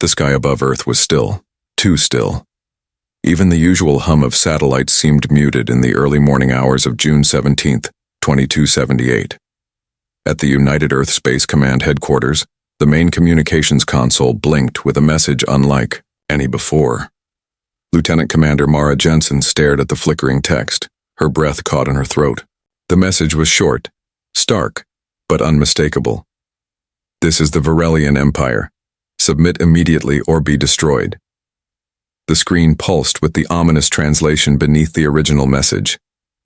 The sky above Earth was still, too still. Even the usual hum of satellites seemed muted in the early morning hours of June 17, 2278. At the United Earth Space Command headquarters, the main communications console blinked with a message unlike any before. Lieutenant Commander Mara Jensen stared at the flickering text, her breath caught in her throat. The message was short, stark, but unmistakable. This is the Varelian Empire. Submit immediately or be destroyed. The screen pulsed with the ominous translation beneath the original message,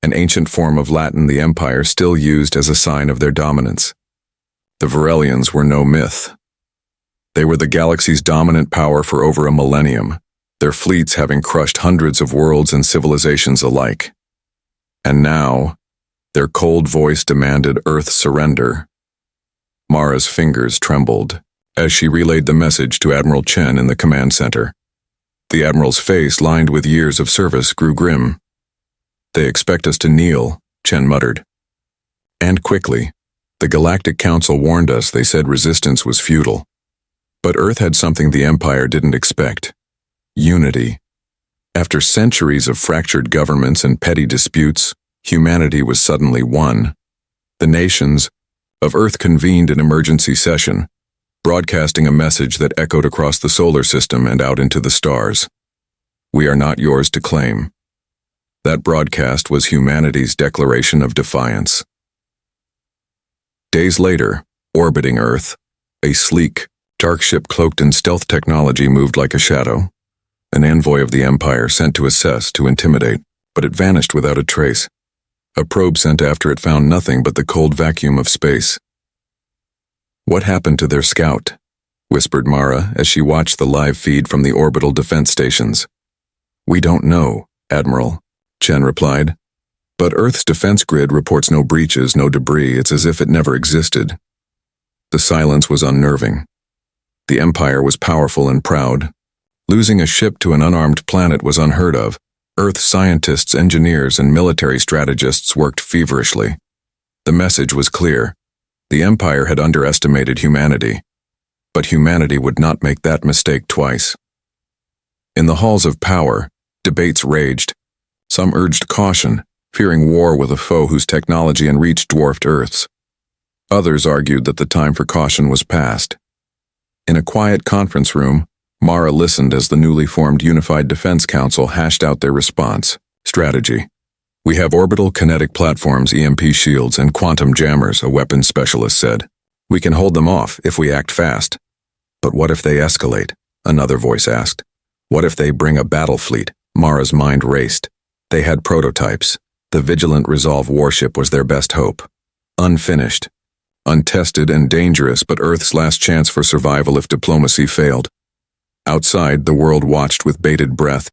an ancient form of Latin the Empire still used as a sign of their dominance. The Varelians were no myth. They were the galaxy's dominant power for over a millennium, their fleets having crushed hundreds of worlds and civilizations alike. And now, their cold voice demanded Earth's surrender. Mara's fingers trembled as she relayed the message to Admiral Chen in the command center. The Admiral's face, lined with years of service, grew grim. They expect us to kneel, Chen muttered. And quickly. The Galactic Council warned us, they said resistance was futile. But Earth had something the Empire didn't expect. Unity. After centuries of fractured governments and petty disputes, humanity was suddenly one. The nations of Earth convened an emergency session, broadcasting a message that echoed across the solar system and out into the stars. We are not yours to claim. That broadcast was humanity's declaration of defiance. Days later, orbiting Earth, a sleek, dark ship cloaked in stealth technology moved like a shadow. An envoy of the Empire sent to assess, to intimidate, but it vanished without a trace. A probe sent after it found nothing but the cold vacuum of space. What happened to their scout? Whispered Mara as she watched the live feed from the orbital defense stations. We don't know, Admiral, Chen replied. But Earth's defense grid reports no breaches, no debris. It's as if it never existed. The silence was unnerving. The Empire was powerful and proud. Losing a ship to an unarmed planet was unheard of. Earth scientists, engineers, and military strategists worked feverishly. The message was clear. The Empire had underestimated humanity. But humanity would not make that mistake twice. In the halls of power, debates raged. Some urged caution, fearing war with a foe whose technology and reach dwarfed Earth's. Others argued that the time for caution was past. In a quiet conference room, Mara listened as the newly formed Unified Defense Council hashed out their response. Strategy. We have orbital kinetic platforms, EMP shields, and quantum jammers, a weapons specialist said. We can hold them off if we act fast. But what if they escalate? Another voice asked. What if they bring a battle fleet? Mara's mind raced. They had prototypes. The Vigilant Resolve warship was their best hope. Unfinished. Untested and dangerous, but Earth's last chance for survival if diplomacy failed. Outside, the world watched with bated breath.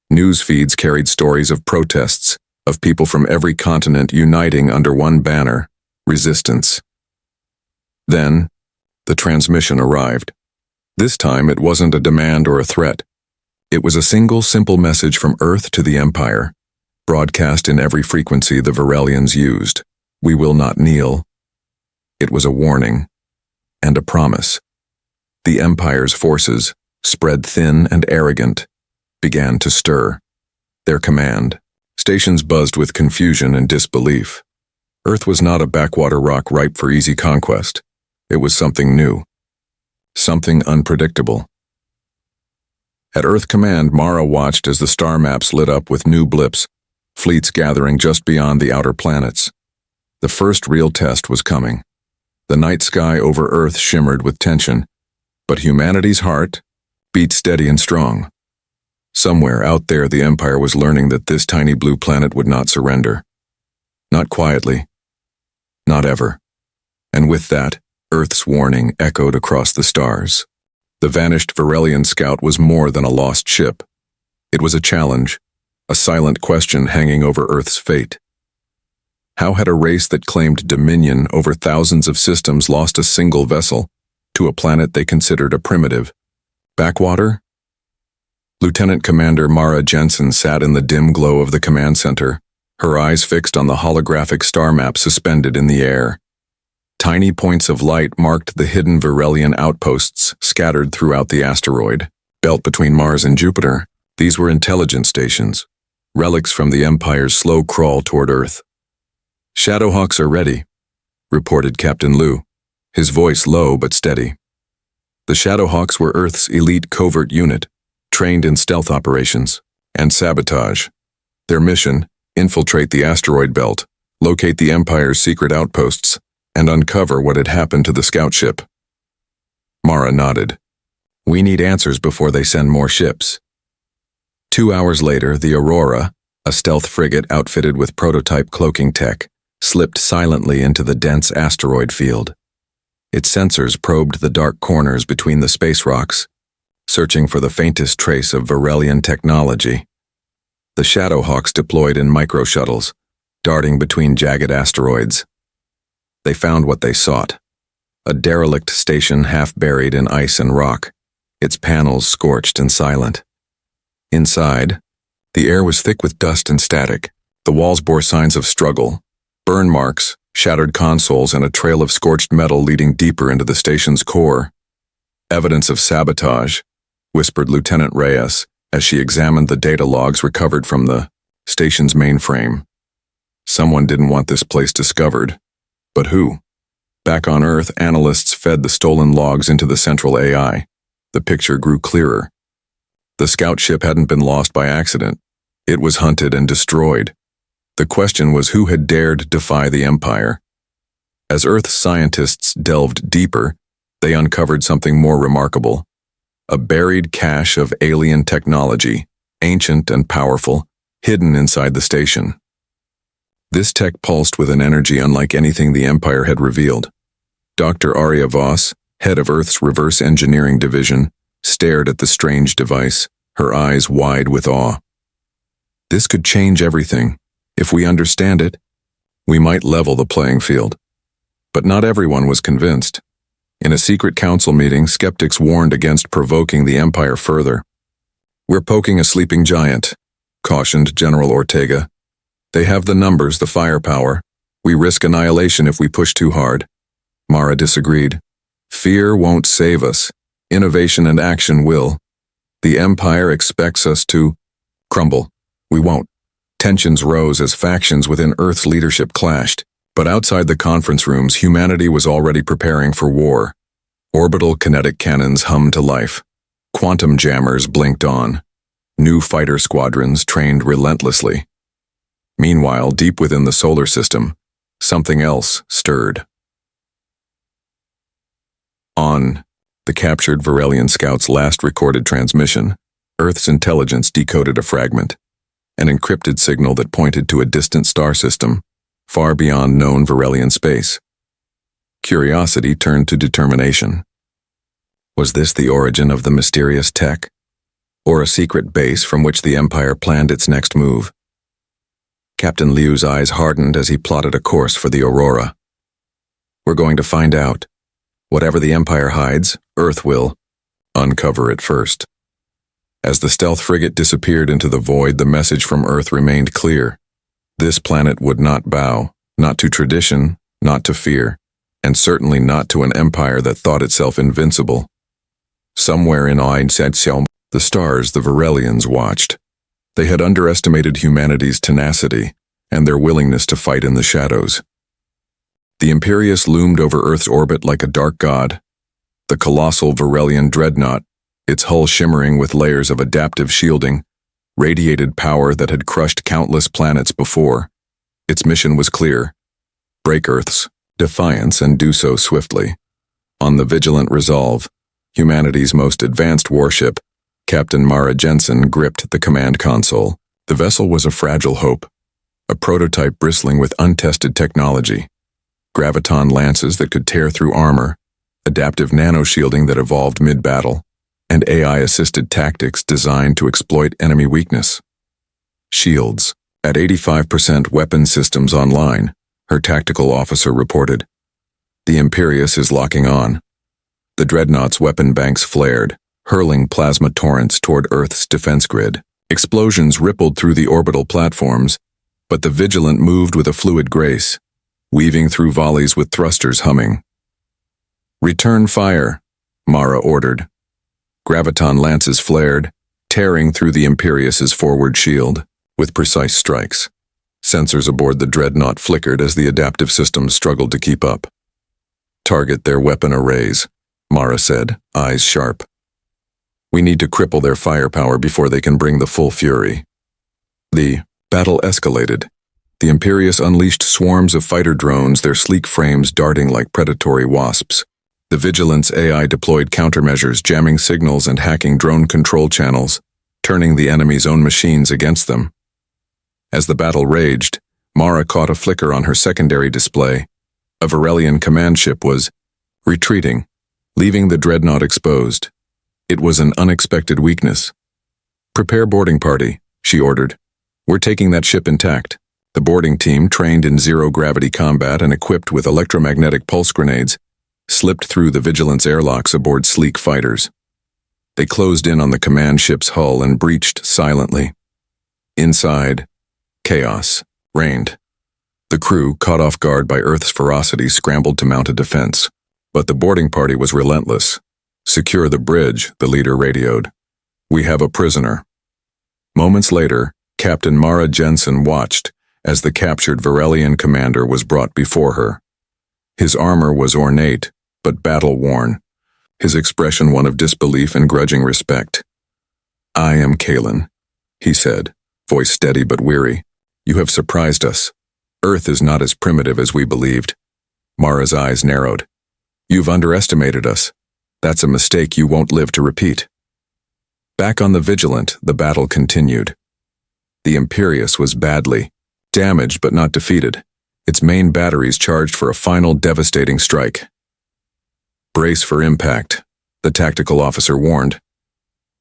News feeds carried stories of protests, of people from every continent uniting under one banner, resistance. Then, the transmission arrived. This time it wasn't a demand or a threat. It was a single simple message from Earth to the Empire, broadcast in every frequency the Varelians used. We will not kneel. It was a warning and a promise. The Empire's forces, spread thin and arrogant, began to stir. Their command, stations buzzed with confusion and disbelief. Earth was not a backwater rock ripe for easy conquest. It was something new. Something unpredictable. At Earth Command, Mara watched as the star maps lit up with new blips, fleets gathering just beyond the outer planets. The first real test was coming. The night sky over Earth shimmered with tension, but humanity's heart beat steady and strong. Somewhere out there, the Empire was learning that this tiny blue planet would not surrender. Not quietly. Not ever. And with that, Earth's warning echoed across the stars. The vanished Varelian scout was more than a lost ship. It was a challenge, a silent question hanging over Earth's fate. How had a race that claimed dominion over thousands of systems lost a single vessel to a planet they considered a primitive? Backwater? Lieutenant Commander Mara Jensen sat in the dim glow of the command center, her eyes fixed on the holographic star map suspended in the air. Tiny points of light marked the hidden Varelian outposts scattered throughout the asteroid belt between Mars and Jupiter. These were intelligence stations, relics from the Empire's slow crawl toward Earth. "Shadowhawks are ready," reported Captain Liu, his voice low but steady. The Shadowhawks were Earth's elite covert unit, trained in stealth operations and sabotage. Their mission: infiltrate the asteroid belt, locate the Empire's secret outposts, and uncover what had happened to the scout ship. Mara nodded. "We need answers before they send more ships." 2 hours later, the Aurora, a stealth frigate outfitted with prototype cloaking tech, slipped silently into the dense asteroid field. Its sensors probed the dark corners between the space rocks, searching for the faintest trace of Varelian technology. The Shadowhawks deployed in micro-shuttles, darting between jagged asteroids. They found what they sought: a derelict station half buried in ice and rock, its panels scorched and silent. Inside, the air was thick with dust and static. The walls bore signs of struggle: burn marks, shattered consoles, and a trail of scorched metal leading deeper into the station's core. "Evidence of sabotage," whispered Lieutenant Reyes as she examined the data logs recovered from the station's mainframe. Someone didn't want this place discovered. But who? Back on Earth, analysts fed the stolen logs into the central AI. The picture grew clearer. The scout ship hadn't been lost by accident. It was hunted and destroyed. The question was who had dared defy the Empire. As Earth scientists delved deeper, they uncovered something more remarkable: a buried cache of alien technology, ancient and powerful, hidden inside the station. This tech pulsed with an energy unlike anything the Empire had revealed. Dr. Arya Voss, head of Earth's reverse engineering division, stared at the strange device, her eyes wide with awe. "This could change everything. If we understand it, we might level the playing field." But not everyone was convinced. In a secret council meeting, skeptics warned against provoking the Empire further. "We're poking a sleeping giant," cautioned General Ortega. "They have the numbers, the firepower. We risk annihilation if we push too hard." Mara disagreed. "Fear won't save us. Innovation and action will. The Empire expects us to crumble. We won't." Tensions rose as factions within Earth's leadership clashed, but outside the conference rooms, humanity was already preparing for war. Orbital kinetic cannons hummed to life. Quantum jammers blinked on. New fighter squadrons trained relentlessly. Meanwhile, deep within the solar system, something else stirred. On the captured Varelian scout's last recorded transmission, Earth's intelligence decoded a fragment, an encrypted signal that pointed to a distant star system, far beyond known Varelian space. Curiosity turned to determination. Was this the origin of the mysterious tech, or a secret base from which the Empire planned its next move? Captain Liu's eyes hardened as he plotted a course for the Aurora. "We're going to find out. Whatever the Empire hides, Earth will uncover it first." As the stealth frigate disappeared into the void, the message from Earth remained clear. This planet would not bow, not to tradition, not to fear, and certainly not to an empire that thought itself invincible. Somewhere in Ain-Sad-Xiao, the stars the Varelians watched. They had underestimated humanity's tenacity and their willingness to fight in the shadows. The Imperius loomed over Earth's orbit like a dark god. The colossal Varelian dreadnought, its hull shimmering with layers of adaptive shielding, radiated power that had crushed countless planets before. Its mission was clear: break Earth's defiance and do so swiftly. On the Vigilant Resolve, humanity's most advanced warship, Captain Mara Jensen gripped the command console. The vessel was a fragile hope, a prototype bristling with untested technology. Graviton lances that could tear through armor, adaptive nanoshielding that evolved mid-battle, and AI-assisted tactics designed to exploit enemy weakness. Shields. At 85% weapon systems online, her tactical officer reported. The Imperius is locking on. The Dreadnought's weapon banks flared, hurling plasma torrents toward Earth's defense grid. Explosions rippled through the orbital platforms, but the Vigilant moved with a fluid grace. weaving through volleys with thrusters humming. "Return fire," Mara ordered. Graviton lances flared, tearing through the Imperious's forward shield, with precise strikes. Sensors aboard the dreadnought flickered as the adaptive systems struggled to keep up. "Target their weapon arrays," Mara said, eyes sharp. "We need to cripple their firepower before they can bring the full fury." The battle escalated. The Imperius unleashed swarms of fighter drones, their sleek frames darting like predatory wasps. The Vigilance AI deployed countermeasures, jamming signals and hacking drone control channels, turning the enemy's own machines against them. As the battle raged, Mara caught a flicker on her secondary display. A Varelian command ship was retreating, leaving the dreadnought exposed. It was an unexpected weakness. "Prepare boarding party," she ordered. "We're taking that ship intact." The boarding team, trained in zero-gravity combat and equipped with electromagnetic pulse grenades, slipped through the Vigilance airlocks aboard sleek fighters. They closed in on the command ship's hull and breached silently. Inside, chaos reigned. The crew, caught off guard by Earth's ferocity, scrambled to mount a defense. But the boarding party was relentless. "Secure the bridge," the leader radioed. "We have a prisoner." Moments later, Captain Mara Jensen watched as the captured Varelian commander was brought before her. His armor was ornate, but battle-worn, his expression one of disbelief and grudging respect. "I am Kalen," he said, voice steady but weary. "You have surprised us. Earth is not as primitive as we believed." Mara's eyes narrowed. "You've underestimated us. That's a mistake you won't live to repeat." Back on the Vigilant, the battle continued. The Imperius was badly damaged but not defeated, its main batteries charged for a final devastating strike. "Brace for impact," the tactical officer warned.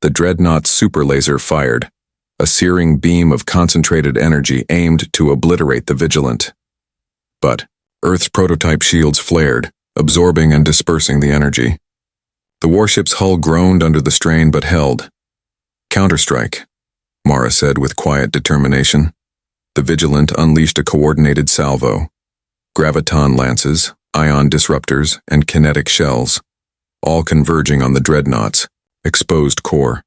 The dreadnought's super laser fired, a searing beam of concentrated energy aimed to obliterate the Vigilant. But Earth's prototype shields flared, absorbing and dispersing the energy. The warship's hull groaned under the strain but held. "Counterstrike," Mara said with quiet determination. The Vigilant unleashed a coordinated salvo. Graviton lances, ion disruptors, and kinetic shells, all converging on the dreadnought's exposed core.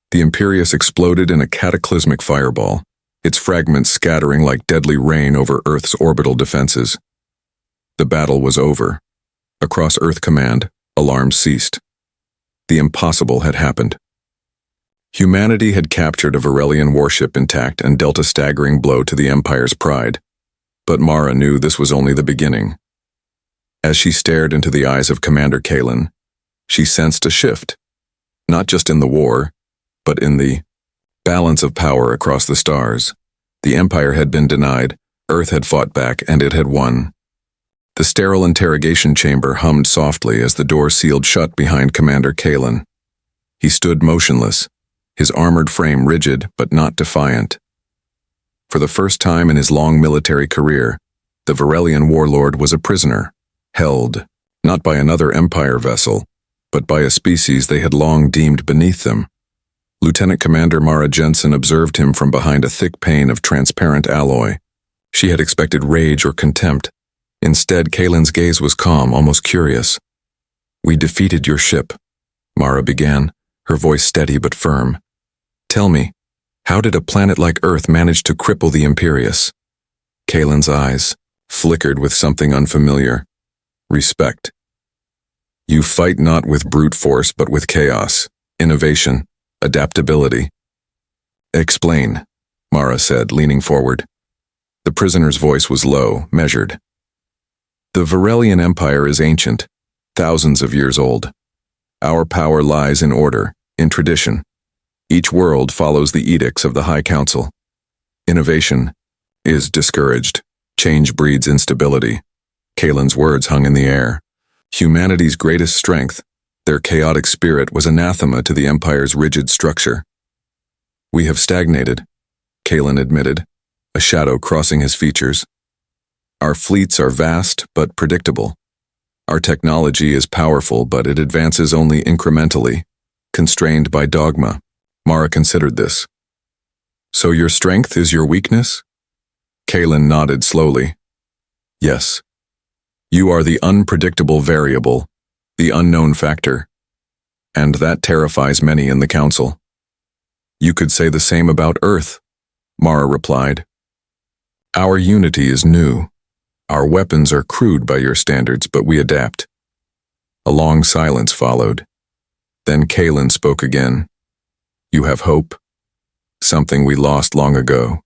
The Imperius exploded in a cataclysmic fireball, its fragments scattering like deadly rain over Earth's orbital defenses. The battle was over. Across Earth Command, alarms ceased. The impossible had happened. Humanity had captured a Varelian warship intact and dealt a staggering blow to the Empire's pride. But Mara knew this was only the beginning. As she stared into the eyes of Commander Kalen, she sensed a shift, not just in the war, but in the balance of power across the stars. The Empire had been denied, Earth had fought back, and it had won. The sterile interrogation chamber hummed softly as the door sealed shut behind Commander Kalen. He stood motionless, his armored frame rigid but not defiant. For the first time in his long military career, the Varelian warlord was a prisoner, held, not by another Empire vessel, but by a species they had long deemed beneath them. Lieutenant Commander Mara Jensen observed him from behind a thick pane of transparent alloy. She had expected rage or contempt. Instead, Kalen's gaze was calm, almost curious. "We defeated your ship," Mara began, her voice steady but firm. "Tell me, how did a planet like Earth manage to cripple the Imperius?" Kalen's eyes flickered with something unfamiliar. Respect. "You fight not with brute force but with chaos, innovation, adaptability." "Explain," Mara said, leaning forward. The prisoner's voice was low, measured. "The Varelian Empire is ancient, thousands of years old. Our power lies in order, in tradition. Each world follows the edicts of the High Council. Innovation is discouraged. Change breeds instability." Kalen's words hung in the air. Humanity's greatest strength, their chaotic spirit, was anathema to the Empire's rigid structure. "We have stagnated," Kalen admitted, a shadow crossing his features. "Our fleets are vast but predictable. Our technology is powerful, but it advances only incrementally, constrained by dogma." Mara considered this. "So your strength is your weakness?" Kalen nodded slowly. Yes. You are the unpredictable variable, the unknown factor. And that terrifies many in the Council. You could say the same about Earth, Mara replied. Our unity is new. Our weapons are crude by your standards, but we adapt. A long silence followed. Then Kalen spoke again. You have hope? Something we lost long ago.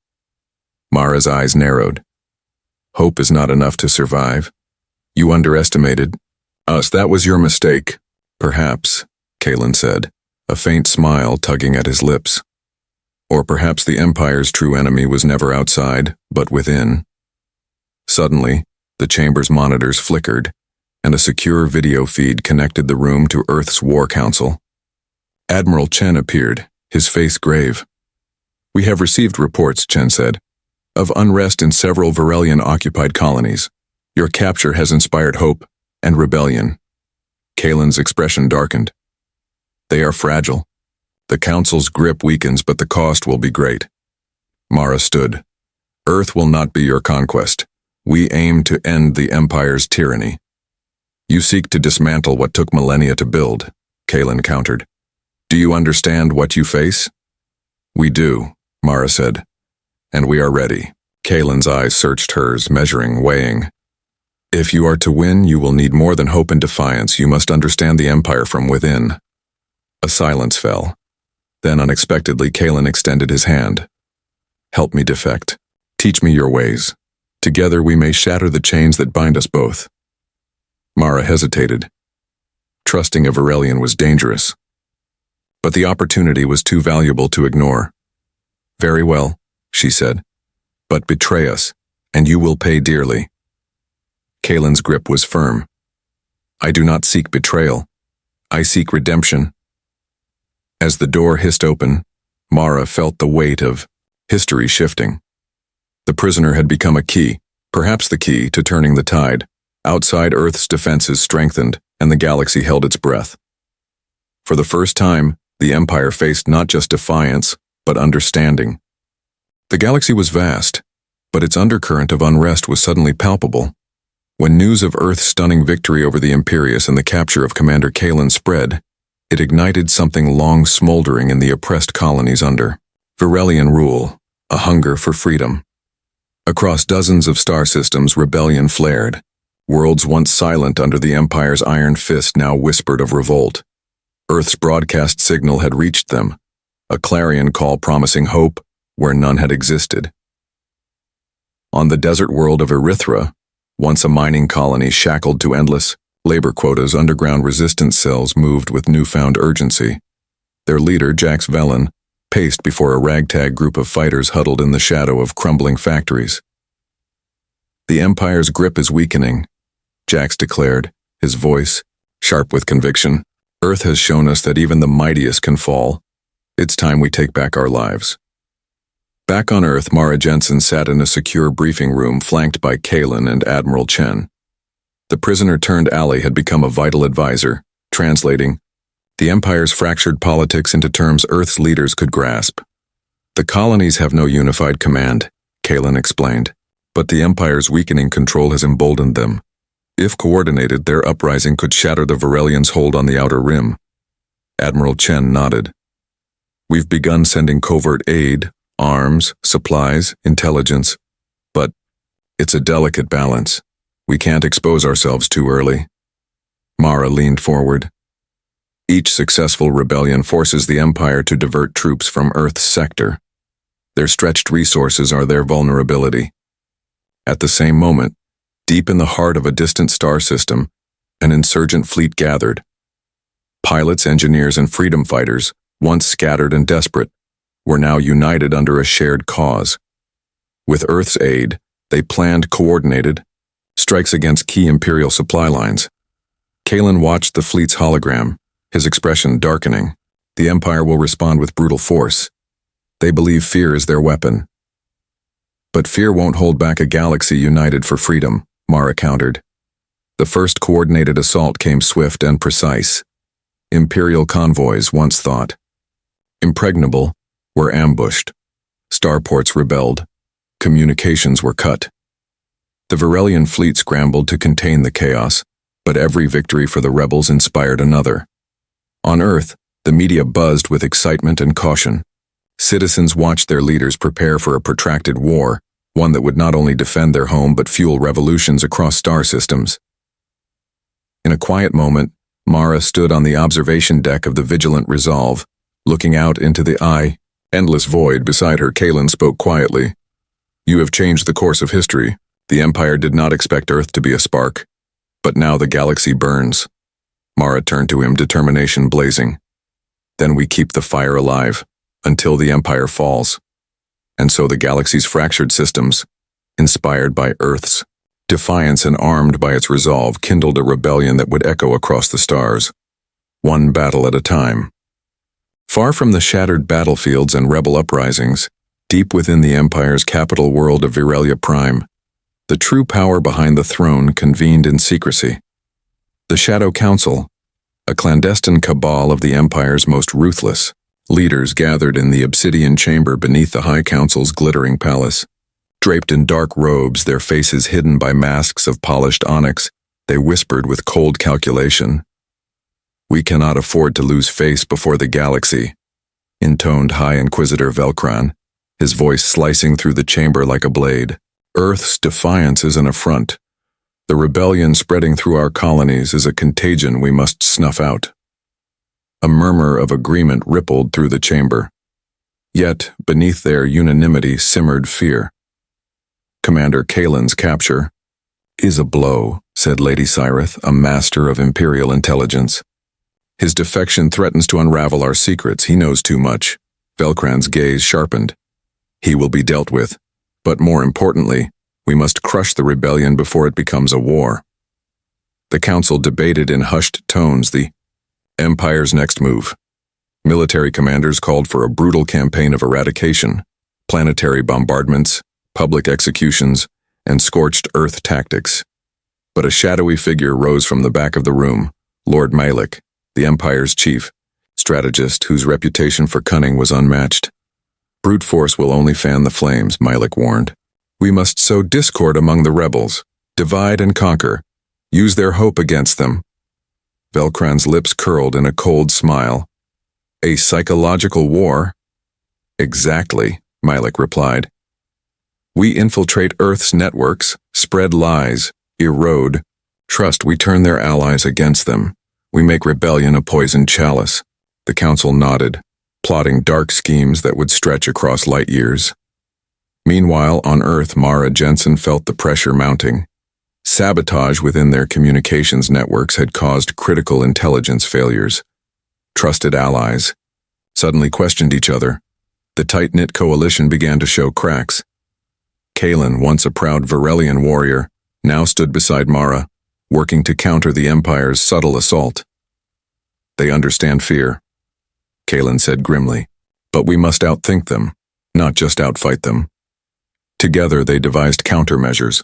Mara's eyes narrowed. Hope is not enough to survive. You underestimated us. That was your mistake. Perhaps, Kalen said, a faint smile tugging at his lips. Or perhaps the Empire's true enemy was never outside, but within. Suddenly, the chamber's monitors flickered, and a secure video feed connected the room to Earth's War Council. Admiral Chen appeared, his face grave. We have received reports, Chen said, of unrest in several Varelian-occupied colonies. Your capture has inspired hope and rebellion. Kalen's expression darkened. They are fragile. The Council's grip weakens, but the cost will be great. Mara stood. Earth will not be your conquest. We aim to end the Empire's tyranny. You seek to dismantle what took millennia to build, Kalen countered. Do you understand what you face? We do, Mara said. And we are ready. Kalen's eyes searched hers, measuring, weighing. If you are to win, you will need more than hope and defiance. You must understand the Empire from within. A silence fell. Then unexpectedly, Kalen extended his hand. Help me defect. Teach me your ways. Together we may shatter the chains that bind us both. Mara hesitated. Trusting a Varelian was dangerous. But the opportunity was too valuable to ignore. Very well, she said. But betray us, and you will pay dearly. Kalen's grip was firm. I do not seek betrayal. I seek redemption. As the door hissed open, Mara felt the weight of history shifting. The prisoner had become a key, perhaps the key to turning the tide. Outside, Earth's defenses strengthened, and the galaxy held its breath. For the first time, the Empire faced not just defiance, but understanding. The galaxy was vast, but its undercurrent of unrest was suddenly palpable. When news of Earth's stunning victory over the Imperius and the capture of Commander Kalen spread, it ignited something long smoldering in the oppressed colonies under Varelian rule, a hunger for freedom. Across dozens of star systems, rebellion flared. Worlds once silent under the Empire's iron fist now whispered of revolt. Earth's broadcast signal had reached them, a clarion call promising hope where none had existed. On the desert world of Erythra, once a mining colony shackled to endless labor quotas, underground resistance cells moved with newfound urgency. Their leader, Jax Velen, paced before a ragtag group of fighters huddled in the shadow of crumbling factories. The Empire's grip is weakening, Jax declared, his voice sharp with conviction. Earth has shown us that even the mightiest can fall. It's time we take back our lives. Back on Earth, Mara Jensen sat in a secure briefing room flanked by Kalen and Admiral Chen. The prisoner-turned-ally had become a vital advisor, translating the Empire's fractured politics into terms Earth's leaders could grasp. The colonies have no unified command, Kalen explained, but the Empire's weakening control has emboldened them. If coordinated, their uprising could shatter the Varelians' hold on the outer rim. Admiral Chen nodded. We've begun sending covert aid, arms, supplies, intelligence, but it's a delicate balance. We can't expose ourselves too early. Mara leaned forward. Each successful rebellion forces the Empire to divert troops from Earth's sector. Their stretched resources are their vulnerability. At the same moment, deep in the heart of a distant star system, an insurgent fleet gathered. Pilots, engineers, and freedom fighters, once scattered and desperate, were now united under a shared cause. With Earth's aid, they planned coordinated strikes against key Imperial supply lines. Kalen watched the fleet's hologram, his expression darkening. The Empire will respond with brutal force. They believe fear is their weapon. But fear won't hold back a galaxy united for freedom, Mara countered. The first coordinated assault came swift and precise. Imperial convoys, once thought impregnable, were ambushed. Starports rebelled. Communications were cut. The Virelian fleet scrambled to contain the chaos, but every victory for the rebels inspired another. On Earth, the media buzzed with excitement and caution. Citizens watched their leaders prepare for a protracted war, one that would not only defend their home but fuel revolutions across star systems. In a quiet moment, Mara stood on the observation deck of the Vigilant Resolve, looking out into the endless void beside her. Kalen spoke quietly. "You have changed the course of history. The Empire did not expect Earth to be a spark. But now the galaxy burns." Mara turned to him, determination blazing. "Then we keep the fire alive, until the Empire falls." And so the galaxy's fractured systems, inspired by Earth's defiance and armed by its resolve, kindled a rebellion that would echo across the stars, one battle at a time. Far from the shattered battlefields and rebel uprisings, deep within the Empire's capital world of Virelia Prime, the true power behind the throne convened in secrecy. The Shadow Council, a clandestine cabal of the Empire's most ruthless leaders, gathered in the obsidian chamber beneath the High Council's glittering palace. Draped in dark robes, their faces hidden by masks of polished onyx, they whispered with cold calculation. "We cannot afford to lose face before the galaxy," intoned High Inquisitor Velcran, his voice slicing through the chamber like a blade. "Earth's defiance is an affront. The rebellion spreading through our colonies is a contagion we must snuff out." A murmur of agreement rippled through the chamber. Yet, beneath their unanimity simmered fear. "Commander Kalen's capture is a blow," said Lady Cyrith, a master of Imperial intelligence. "His defection threatens to unravel our secrets. He knows too much." Velcran's gaze sharpened. "He will be dealt with, but more importantly, we must crush the rebellion before it becomes a war." The council debated in hushed tones the Empire's next move. Military commanders called for a brutal campaign of eradication, planetary bombardments, public executions, and scorched earth tactics. But a shadowy figure rose from the back of the room, Lord Malik, the Empire's chief strategist whose reputation for cunning was unmatched. "Brute force will only fan the flames," Malik warned. "We must sow discord among the rebels, divide and conquer, use their hope against them." Velcran's lips curled in a cold smile. "A psychological war?" "Exactly," Malik replied. "We infiltrate Earth's networks, spread lies, erode trust. We turn their allies against them. We make rebellion a poisoned chalice." The council nodded, plotting dark schemes that would stretch across light years. Meanwhile, on Earth, Mara Jensen felt the pressure mounting. Sabotage within their communications networks had caused critical intelligence failures. Trusted allies suddenly questioned each other. The tight-knit coalition began to show cracks. Kalen, once a proud Virelian warrior, now stood beside Mara, working to counter the Empire's subtle assault. "They understand fear," Kalen said grimly, "but we must outthink them, not just outfight them." Together they devised countermeasures,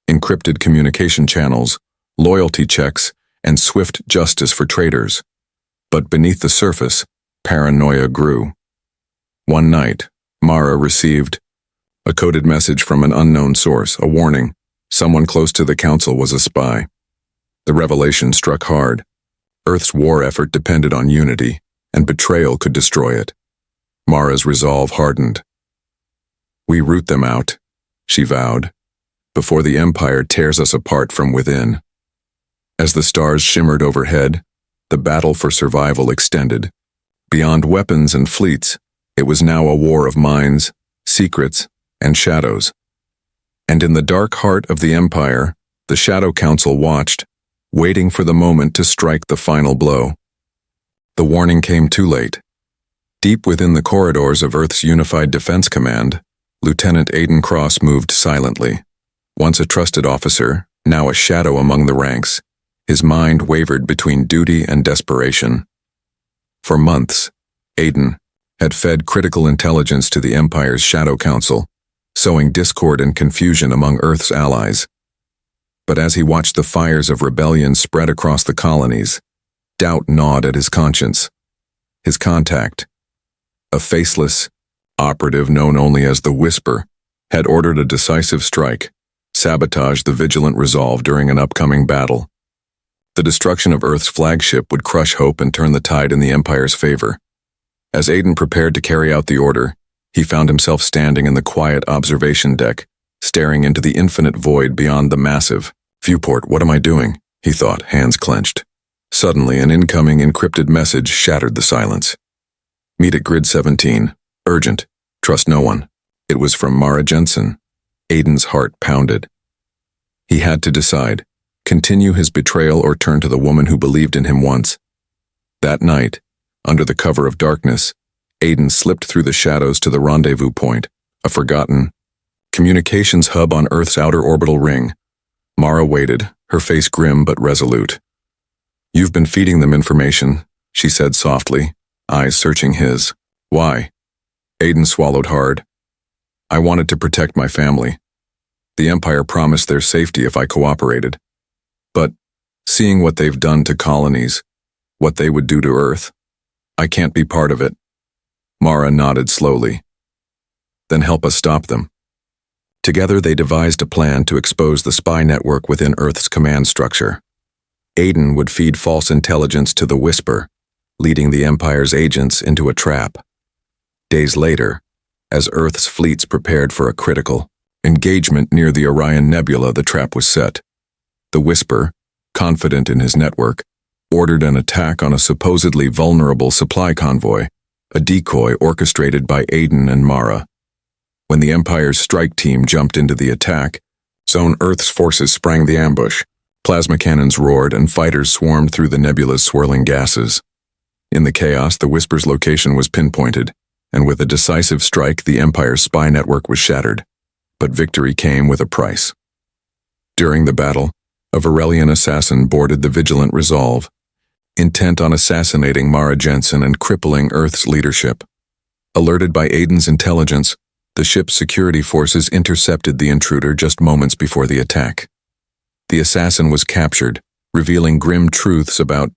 encrypted communication channels, loyalty checks, and swift justice for traitors. But beneath the surface, paranoia grew. One night, Mara received a coded message from an unknown source, a warning. Someone close to the council was a spy. The revelation struck hard. Earth's war effort depended on unity, and betrayal could destroy it. Mara's resolve hardened. "We root them out," she vowed, "before the Empire tears us apart from within." As the stars shimmered overhead, the battle for survival extended. Beyond weapons and fleets, it was now a war of minds, secrets, and shadows. And in the dark heart of the Empire, the Shadow Council watched, waiting for the moment to strike the final blow. The warning came too late. Deep within the corridors of Earth's Unified Defense Command, Lieutenant Aiden Cross moved silently. Once a trusted officer, now a shadow among the ranks, his mind wavered between duty and desperation. For months, Aiden had fed critical intelligence to the Empire's Shadow Council, sowing discord and confusion among Earth's allies. But as he watched the fires of rebellion spread across the colonies, doubt gnawed at his conscience. His contact, a faceless operative known only as the Whisper, had ordered a decisive strike, sabotage the vigilant resolve during an upcoming battle. The destruction of Earth's flagship would crush hope and turn the tide in the Empire's favor. As Aiden prepared to carry out the order, he found himself standing in the quiet observation deck, staring into the infinite void beyond the massive viewport. What am I doing? He thought, hands clenched. Suddenly, an incoming encrypted message shattered the silence. Meet at grid 17. Urgent. Trust no one. It was from Mara Jensen. Aiden's heart pounded. He had to decide, continue his betrayal or turn to the woman who believed in him once. That night, under the cover of darkness, Aiden slipped through the shadows to the rendezvous point, a forgotten communications hub on Earth's outer orbital ring. Mara waited, her face grim but resolute. "You've been feeding them information," she said softly, eyes searching his. "Why?" Aiden swallowed hard. "I wanted to protect my family. The Empire promised their safety if I cooperated. But, seeing what they've done to colonies, what they would do to Earth, I can't be part of it." Mara nodded slowly. "Then help us stop them." Together they devised a plan to expose the spy network within Earth's command structure. Aiden would feed false intelligence to the Whisper, leading the Empire's agents into a trap. Days later, as Earth's fleets prepared for a critical engagement near the Orion Nebula, the trap was set. The Whisper, confident in his network, ordered an attack on a supposedly vulnerable supply convoy, a decoy orchestrated by Aiden and Mara. When the Empire's strike team jumped into the attack, Zone Earth's forces sprang the ambush. Plasma cannons roared and fighters swarmed through the nebula's swirling gases. In the chaos, the Whisper's location was pinpointed, and with a decisive strike, the Empire's spy network was shattered. But victory came with a price. During the battle, a Varelian assassin boarded the Vigilant Resolve, intent on assassinating Mara Jensen and crippling Earth's leadership. Alerted by Aiden's intelligence, the ship's security forces intercepted the intruder just moments before the attack. The assassin was captured, revealing grim truths about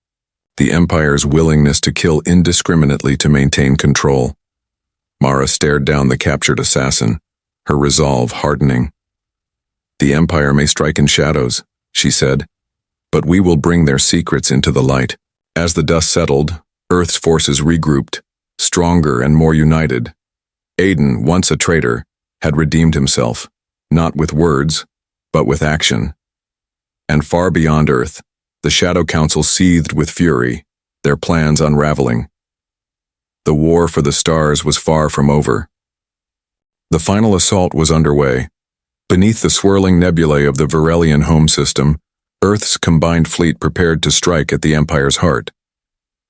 the Empire's willingness to kill indiscriminately to maintain control. Mara stared down the captured assassin, her resolve hardening. "The Empire may strike in shadows," she said, "but we will bring their secrets into the light." As the dust settled, Earth's forces regrouped, stronger and more united. Aiden, once a traitor, had redeemed himself, not with words, but with action. And far beyond Earth, the Shadow Council seethed with fury, their plans unraveling. The war for the stars was far from over. The final assault was underway. Beneath the swirling nebulae of the Varelian home system, Earth's combined fleet prepared to strike at the Empire's heart.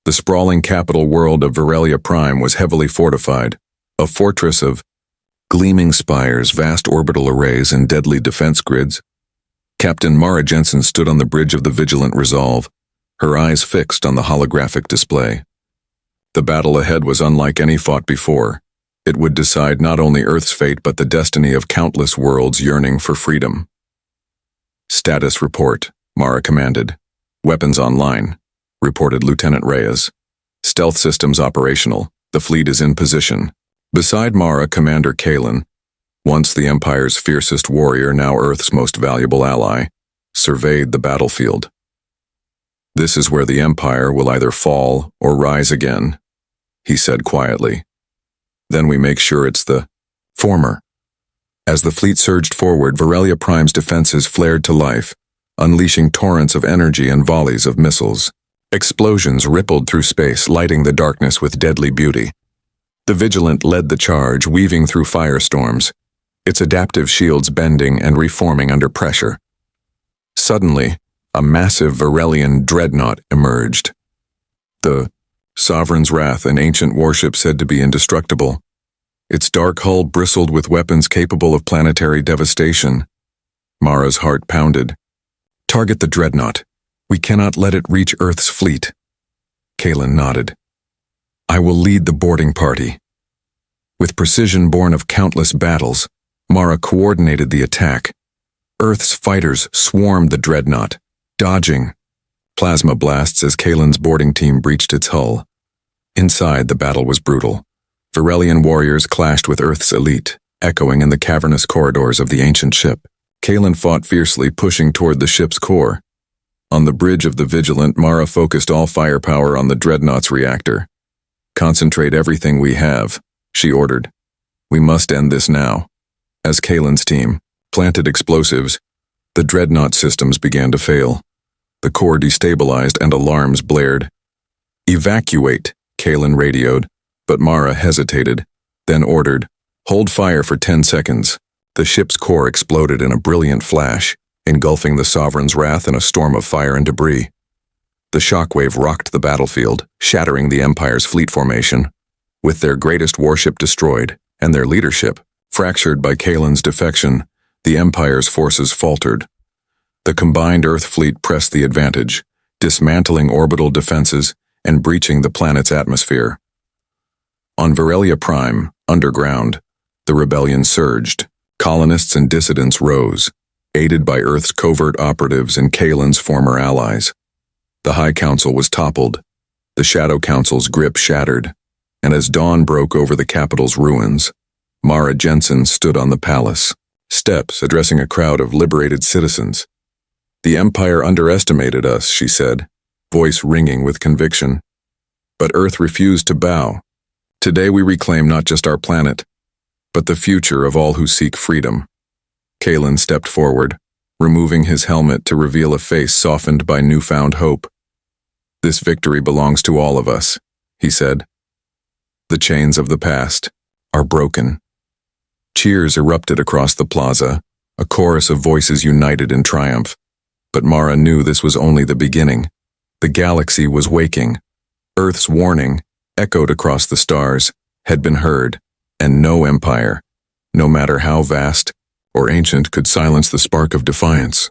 The sprawling capital world of Varelia Prime was heavily fortified, a fortress of gleaming spires, vast orbital arrays, and deadly defense grids. Captain Mara Jensen stood on the bridge of the Vigilant Resolve, her eyes fixed on the holographic display. The battle ahead was unlike any fought before. It would decide not only Earth's fate but the destiny of countless worlds yearning for freedom. "Status report," Mara commanded. "Weapons online," reported Lieutenant Reyes. "Stealth systems operational. The fleet is in position." Beside Mara, Commander Kalen, once the Empire's fiercest warrior, now Earth's most valuable ally, surveyed the battlefield. "This is where the Empire will either fall or rise again," he said quietly. "Then we make sure it's the former." As the fleet surged forward, Varelia Prime's defenses flared to life, unleashing torrents of energy and volleys of missiles. Explosions rippled through space, lighting the darkness with deadly beauty. The Vigilant led the charge, weaving through firestorms, its adaptive shields bending and reforming under pressure. Suddenly, a massive Varelian dreadnought emerged. The Sovereign's Wrath, an ancient warship said to be indestructible. Its dark hull bristled with weapons capable of planetary devastation. Mara's heart pounded. "Target the dreadnought. We cannot let it reach Earth's fleet." Kalen nodded. "I will lead the boarding party." With precision born of countless battles, Mara coordinated the attack. Earth's fighters swarmed the dreadnought, dodging plasma blasts as Kalen's boarding team breached its hull. Inside, the battle was brutal. Varelian warriors clashed with Earth's elite, echoing in the cavernous corridors of the ancient ship. Kalen fought fiercely, pushing toward the ship's core. On the bridge of the Vigilant, Mara focused all firepower on the Dreadnought's reactor. "Concentrate everything we have," she ordered. "We must end this now." As Kalen's team planted explosives, the Dreadnought systems began to fail. The core destabilized and alarms blared. "Evacuate," Kalen radioed, but Mara hesitated, then ordered, "Hold fire for 10 seconds." The ship's core exploded in a brilliant flash, engulfing the Sovereign's wrath in a storm of fire and debris. The shockwave rocked the battlefield, shattering the Empire's fleet formation. With their greatest warship destroyed, and their leadership fractured by Kalen's defection, the Empire's forces faltered. The combined Earth fleet pressed the advantage, dismantling orbital defenses and breaching the planet's atmosphere. On Varelia Prime, underground, the rebellion surged. Colonists and dissidents rose, aided by Earth's covert operatives and Kalen's former allies. The High Council was toppled, the Shadow Council's grip shattered, and as dawn broke over the capital's ruins, Mara Jensen stood on the palace steps addressing a crowd of liberated citizens. "The Empire underestimated us," she said, voice ringing with conviction. "But Earth refused to bow. Today we reclaim not just our planet, but the future of all who seek freedom." Kalen stepped forward, removing his helmet to reveal a face softened by newfound hope. "This victory belongs to all of us," he said. "The chains of the past are broken." Cheers erupted across the plaza, a chorus of voices united in triumph. But Mara knew this was only the beginning. The galaxy was waking. Earth's warning, echoed across the stars, had been heard, and no empire, no matter how vast or ancient, could silence the spark of defiance.